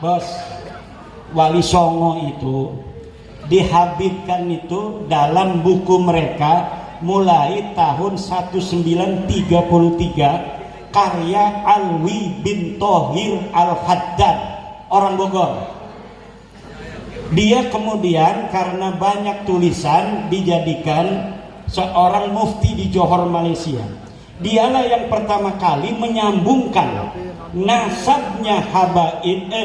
Bos, Wali Songo itu dihabibkan itu dalam buku mereka mulai tahun 1933, karya Alwi bin Thohir Al-Haddad, orang Bogor. Dia kemudian karena banyak tulisan dijadikan seorang mufti di Johor, Malaysia. Dialah yang pertama kali menyambungkan nasabnya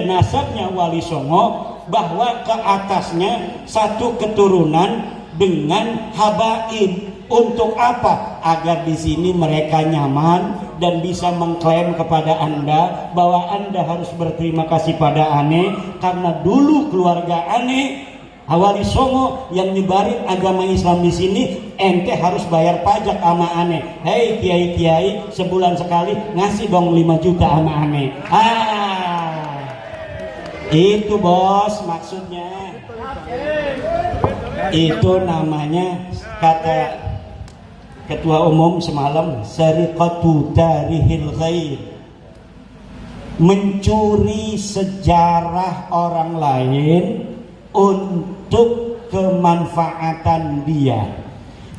nasabnya Wali Songo, bahwa ke atasnya satu keturunan dengan habaib. Untuk apa? Agar di sini mereka nyaman dan bisa mengklaim kepada Anda bahwa Anda harus berterima kasih pada Ane, karena dulu keluarga Ane Wali Songo yang nyebarin agama Islam di sini, ente harus bayar pajak sama Ane. Hei kiai-kiai, sebulan sekali ngasih dong 5 juta sama Ane. Itu bos maksudnya. Itu namanya, kata Ketua Umum semalam, sariqatu darihil ghair, mencuri sejarah orang lain untuk kemanfaatan dia,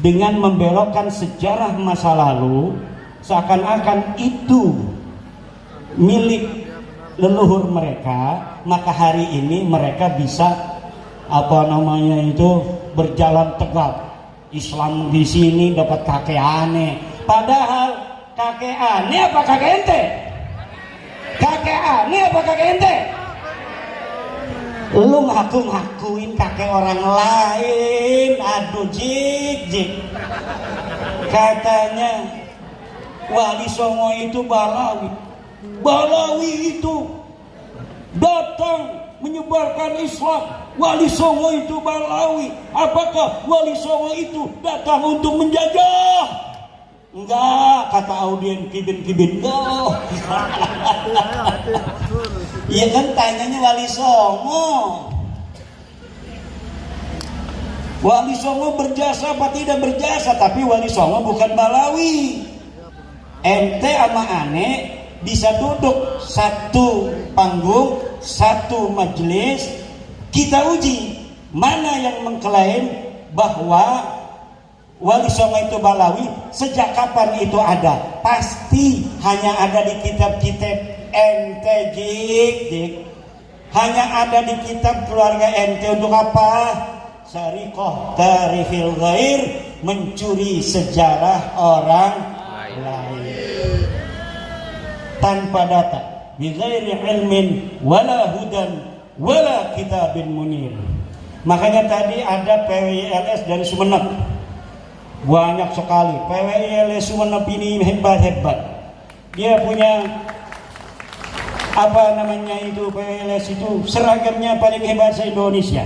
dengan membelokkan sejarah masa lalu seakan-akan itu milik leluhur mereka. Maka hari ini mereka bisa berjalan tegap. Islam di sini dapat kakek aneh, padahal kakek aneh apa kakek ente? Kakek aneh apa kakek ente? Lu ngaku-ngakuin kakek orang lain. Aduh jik. Katanya Wali Songo itu Balawi. Balawi itu datang menyebarkan Islam. Wali Songo itu Balawi. Apakah Wali Songo itu datang untuk menjajah? Enggak, kata audien kibin-kibin. Enggak. Iya kan, tanyanya Wali Songo. Wali Songo berjasa apa tidak berjasa? Tapi Wali Songo bukan Balawi. Ente sama Ane bisa duduk satu panggung, satu majelis, kita uji mana yang mengklaim bahwa Wali Songo itu Balawi. Sejak kapan itu ada? Pasti hanya ada di kitab-kitab ente jik. Hanya ada di kitab keluarga ente. Untuk apa? Sariqah darihil ghair, mencuri sejarah orang lain tanpa data, bighairi ilmin wala hudan wala kitabin munir. Makanya tadi ada PWILS dari Sumeneb, banyak sekali. PWILS Sumeneb ini hebat. Dia punya PWILS itu seragamnya paling hebat se-Indonesia.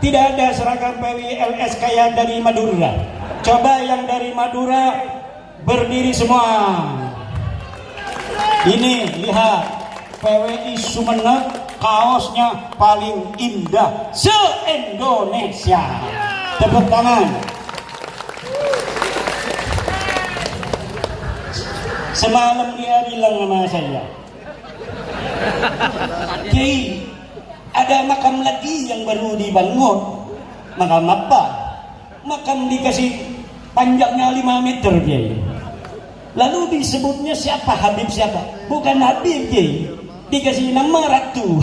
Tidak ada seragam PWILS kayak dari Madura. Coba yang dari Madura berdiri semua. Ini lihat, PWI Sumeneb kaosnya paling indah se-Indonesia. Tepuk tangan. Semalam dia bilang sama saya, Kiai, ada makam lagi yang baru dibangun. Makam apa? Makam dikasih panjangnya 5 meter, Kiai. Lalu disebutnya siapa? Habib siapa? Bukan Habib, Kiai. Dikasih nama Ratu.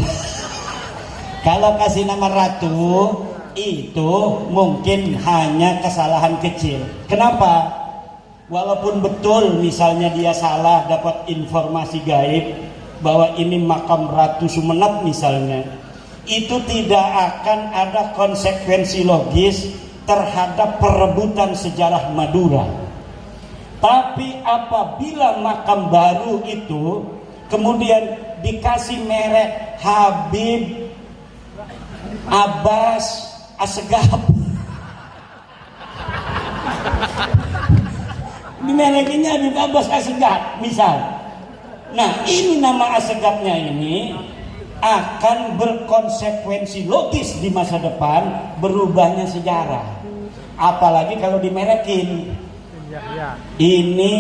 Kalau kasih nama Ratu itu mungkin hanya kesalahan kecil. Kenapa? Walaupun betul misalnya dia salah dapat informasi gaib bahwa ini makam Ratu Sumeneb misalnya, itu tidak akan ada konsekuensi logis terhadap perebutan sejarah Madura. Tapi apabila makam baru itu kemudian dikasih merek Habib Abbas Assegaf, dimerekinnya Habib Abbas Assegaf misal. Nah, ini nama Assegafnya ini akan berkonsekuensi logis di masa depan berubahnya sejarah. Apalagi kalau dimerekin. Ini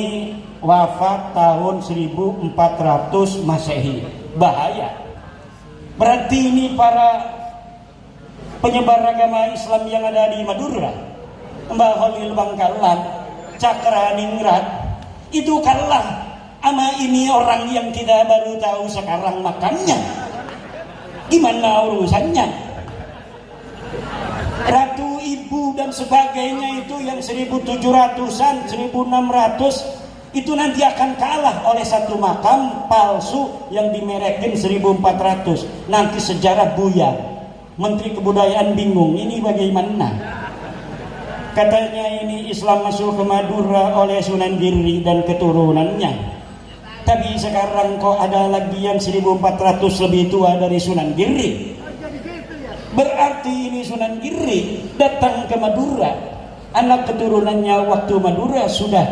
wafat tahun 1400 Masehi. Bahaya. Berarti ini para penyebar agama Islam yang ada di Madura, Mbah Khalil Bangkalan, Cakraningrat, itu kalah sama ini orang yang kita baru tahu sekarang makamnya. Gimana urusannya? Ratu Ibu dan sebagainya itu yang 1700-an, 1600 itu nanti akan kalah oleh satu makam palsu yang dimerekin 1400. Nanti sejarah buyar. Menteri Kebudayaan bingung, ini bagaimana? Katanya ini Islam masuk ke Madura oleh Sunan Giri dan keturunannya. Tapi sekarang kok ada lagi yang 1400 lebih tua dari Sunan Giri. Berarti ini Sunan Giri datang ke Madura. Anak keturunannya waktu Madura sudah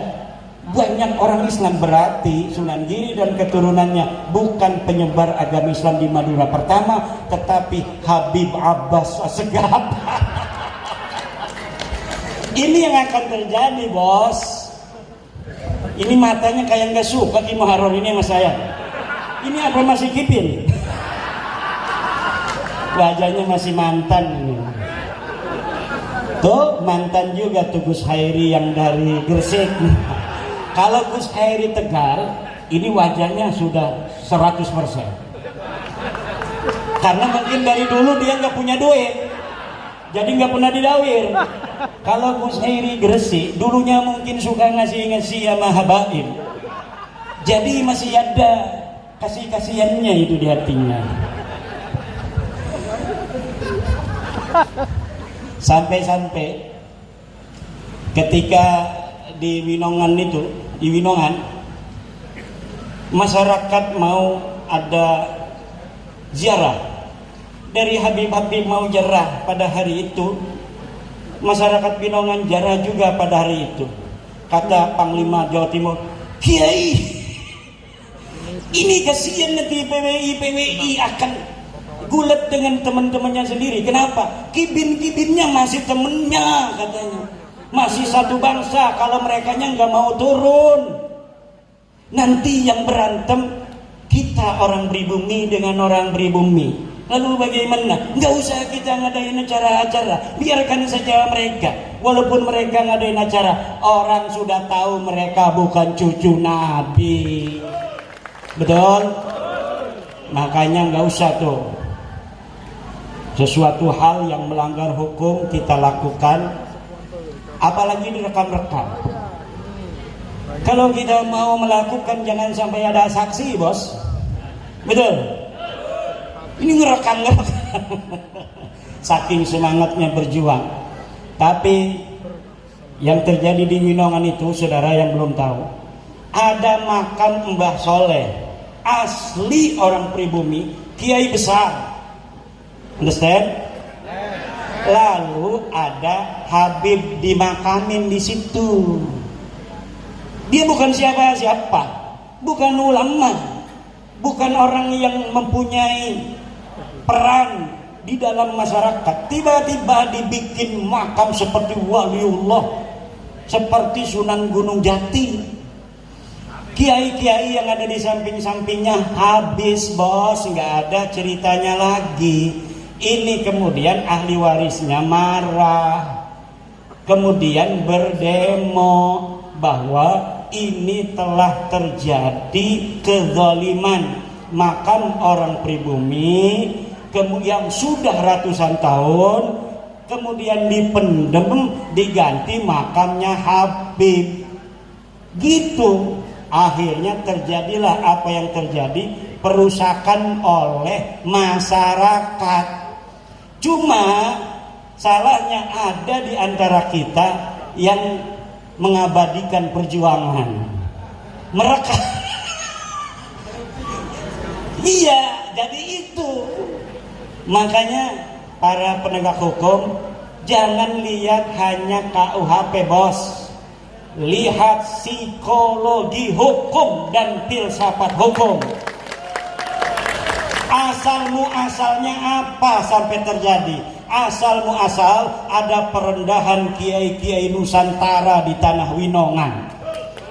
banyak orang Islam. Berarti Sunan Giri dan keturunannya bukan penyebar agama Islam di Madura pertama, tetapi Habib Abbas Assegaf. Ini yang akan terjadi, bos. Ini matanya kayak nggak suka Ki Muharrar ini sama saya. Ini apa masih kipin? Wajahnya masih mantan ini. Tuh mantan juga tuh Gus Hairi yang dari Gresik. Kalau Gus Hairi Tegal, ini wajahnya sudah 100%. Karena mungkin dari dulu dia nggak punya duit, jadi nggak pernah didawir. Kalau Gus Hairi Gresik, dulunya mungkin suka ngasih-ngasih sama habaib, jadi masih ada kasih-kasihannya itu di hatinya. Sampai-sampai ketika di Winongan itu, di Winongan, masyarakat mau ada ziarah dari Habib-Habib mau ziarah pada hari itu. Masyarakat Winongan ziarah juga pada hari itu. Kata Panglima Jawa Timur, Kiai, ini kasihan nanti PWI akan gulat dengan teman-temannya sendiri. Kenapa? Kibin-kibinnya masih temennya katanya, masih satu bangsa. Kalau merekanya nggak mau turun, nanti yang berantem kita orang pribumi dengan orang pribumi. Lalu bagaimana? Nggak usah kita ngadain acara-acara, biarkan saja mereka. Walaupun mereka ngadain acara, orang sudah tahu mereka bukan cucu Nabi. Betul? Makanya nggak usah tuh sesuatu hal yang melanggar hukum kita lakukan, apalagi direkam-rekam. Kalau kita mau melakukan jangan sampai ada saksi, bos. Betul? Ini ngerekam. Saking semangatnya berjuang. Tapi yang terjadi di Winongan itu, saudara yang belum tahu, ada makam Mbah Soleh, asli orang pribumi, kiai besar. Understand? Lalu ada Habib dimakamin di situ. Dia bukan siapa-siapa, bukan ulama, bukan orang yang mempunyai peran di dalam masyarakat. Tiba-tiba dibikin makam seperti waliullah, seperti Sunan Gunung Jati. Kiai-kiai yang ada di samping-sampingnya habis, bos, nggak ada ceritanya lagi. Ini kemudian ahli warisnya marah, kemudian berdemo bahwa ini telah terjadi kezaliman makam orang pribumi yang sudah ratusan tahun, kemudian dipendem, diganti makamnya Habib. Gitu. Akhirnya terjadilah apa yang terjadi, perusakan oleh masyarakat. Cuma salahnya ada di antara kita yang mengabadikan perjuangan. Mereka iya, jadi itu. Makanya para penegak hukum jangan lihat hanya KUHP, bos. Lihat psikologi hukum dan filsafat hukum. Asal muasalnya apa sampai terjadi? Asal muasal ada perendahan kiai-kiai Nusantara di tanah Winongan.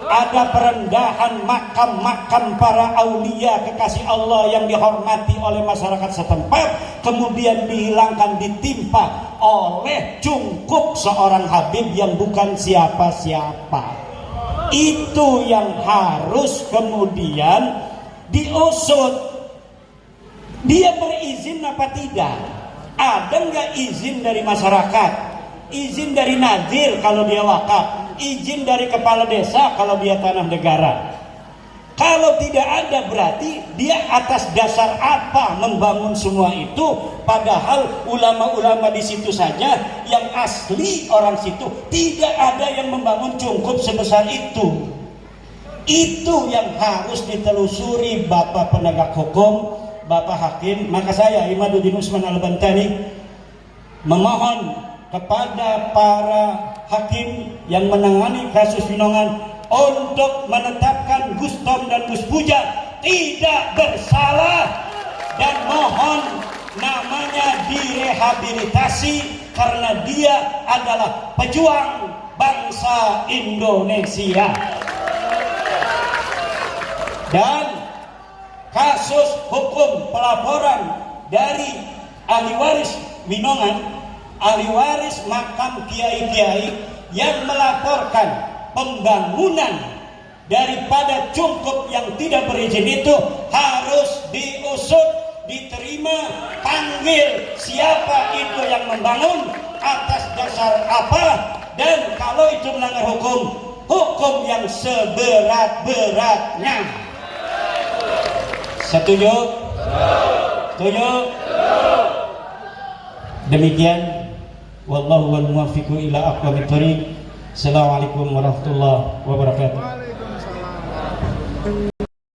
ada perendahan makam-makam para aulia kekasih Allah yang dihormati oleh masyarakat setempat, kemudian dihilangkan, ditimpa oleh cungkup seorang Habib yang bukan siapa-siapa. Itu yang harus kemudian diusut. Dia berizin apa tidak? Ada nggak izin dari masyarakat? Izin dari nazir kalau dia wakaf, izin dari kepala desa kalau dia tanah negara. Kalau tidak ada, berarti dia atas dasar apa membangun semua itu? Padahal ulama-ulama di situ saja yang asli orang situ tidak ada yang membangun cungkup sebesar itu. Itu yang harus ditelusuri Bapak penegak hukum, Bapak Hakim. Maka saya Imaduddin Usman Al-Bantani memohon kepada para hakim yang menangani kasus Winongan untuk menetapkan Gus Tom dan Gus Puja tidak bersalah dan mohon namanya direhabilitasi karena dia adalah pejuang bangsa Indonesia. Dan kasus hukum pelaporan dari ahli waris Winongan, ahli waris makam kiai-kiai yang melaporkan pembangunan daripada cungkup yang tidak berizin itu harus diusut, diterima, panggil siapa itu yang membangun, atas dasar apa, dan kalau itu melanggar hukum, hukum yang seberat-beratnya. Setuju? Setuju? Demikian, wallahu wal muwaffiqu ila aqwamit thoriq. Assalamualaikum warahmatullahi wabarakatuh.